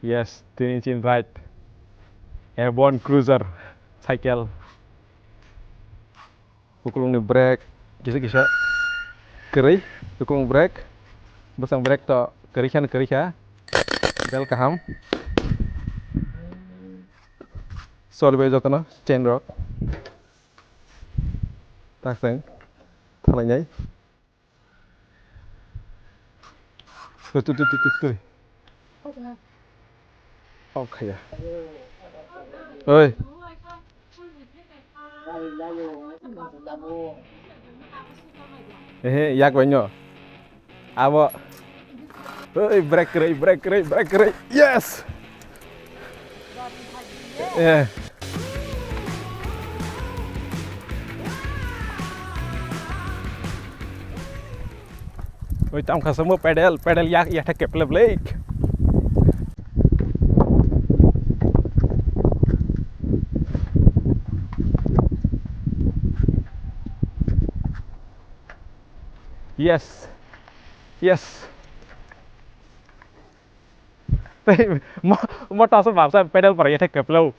Yes, 10-inch right. Airborne cruiser cycle. Ukulung ni brake, kisa-kisa. Keri, ukulung brake. Besang brake to keri ya. Bel kaham. Sorry bay jotno chain rock. Tak seng. Thalai nyai. Tuh. Oke ya. Oi. Yak banyo. Abo. Oi, break kere. Yes. Yeah. Oi, tam semua pedal yak tak kepleblek. Yes. Mau tahu sebab saya pedal per tak keplau.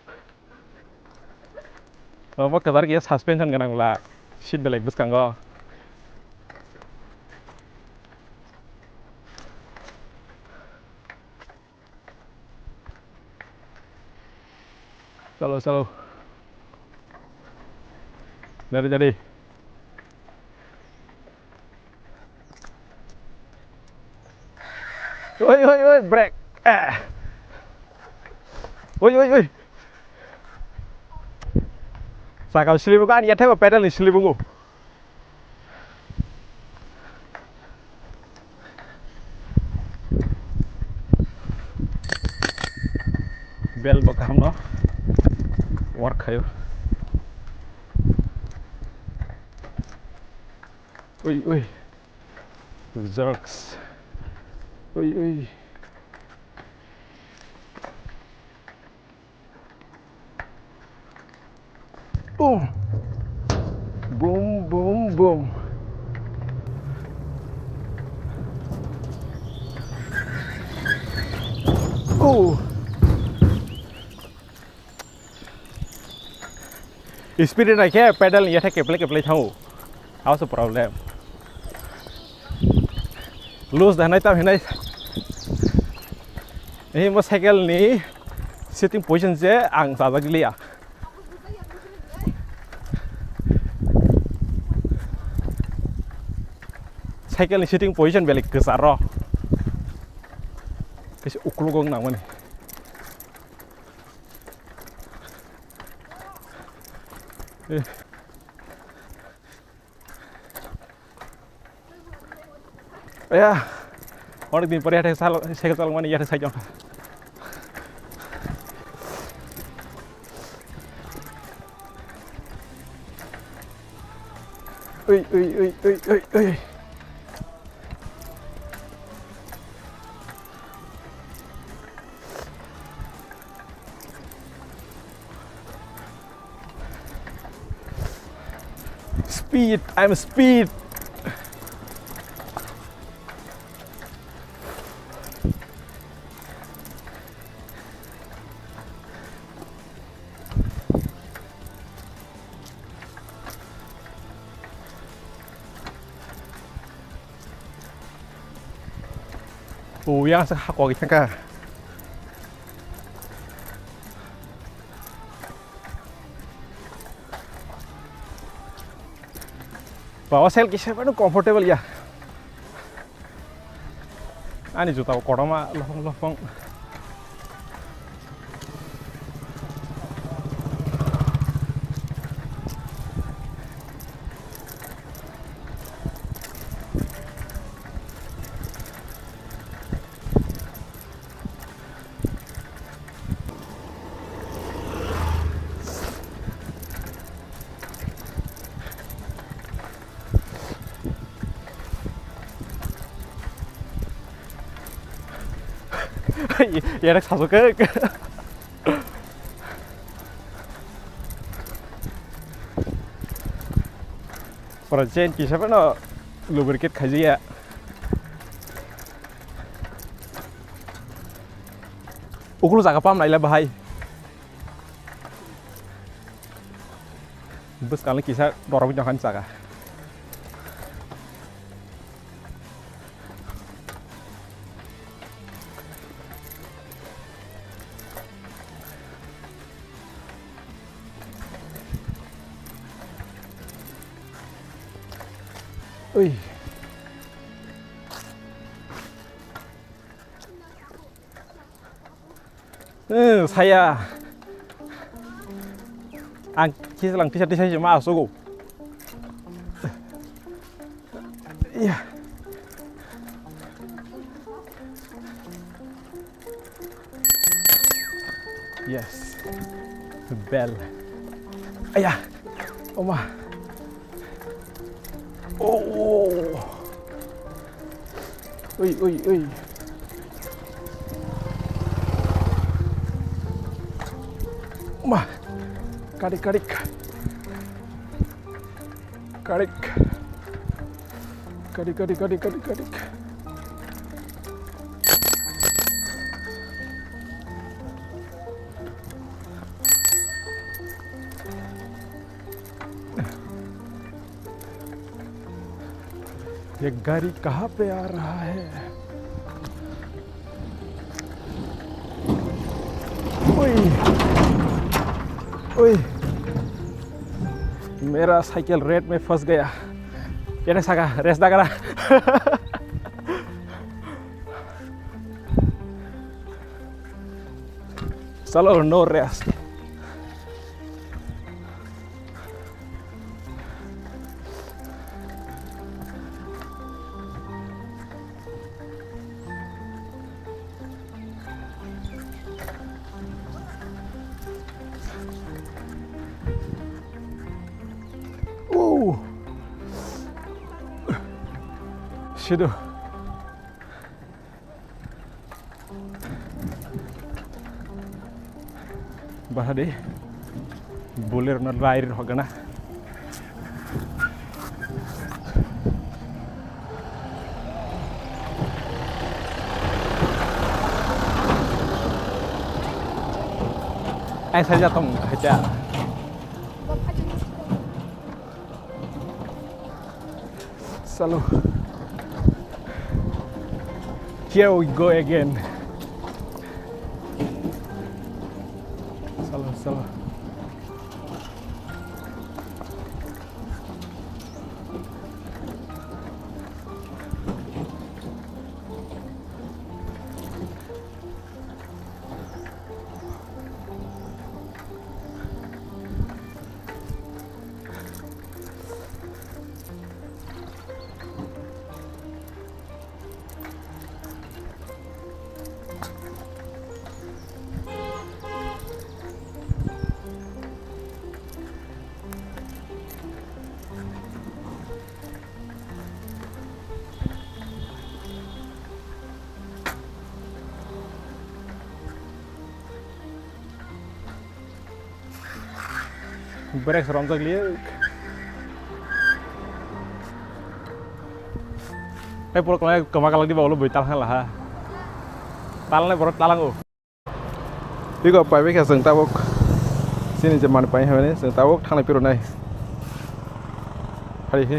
Mau kebar kia suspension ganang lah. Seat belek bus kanggo. Selalu. Dari jadi. Oi, break. Oi. Sakau selibu kan ya teh pedal ni selibu. Bel bakam no. Work kayo. Oi. Jerks. Oi. Boom. Speed na kaya pedal ya tak keplek thau. How's the problem? Loose dah naik tam hinai. Ini motorcycle ni sitting position je ang saja gili ya. Cycle ni sitting position balik kesar roh. Kasi uklugong nang mana. Ya, orang din pare ada cycle talang mana ya cycle. Oi. I'm speed. Yang sehakwa kita ka. Bawa sel kisah mana comfortable ya. Ani juta koroma lopong. 얘랑 사서 그 Projen kisah apa no lubricate kaji ya. Ukulu jaga pam naila bahai. Bus kali kisah dorong jangan jaga. Ui. Saya kisah kisah saya cuma asuku. Iya. Yes. The bell. Ayah. Oma. Oh. Ui ui ui. Oma. Karik karik. Karik. Karik karik karik karik karik. ये गाड़ी कहाँ पे आ रहा है? ओए, ओए, मेरा साइकिल रेत में फंस गया। ये नहीं सका, रेस ना करा। चलो no race. Sido. Bahasa deh. Boleh na rair hogana. Ai saja tong aja. Selalu. Here we go again. Salah. Brek seram sekali. Purok lagi kemakal lagi bawa lo beli talang lah. Talangnya perut talang oh. Ini kok pakai kayak sengtawok. Sini zaman pakai ini sengtawok tang lepiro nai. Hari ini.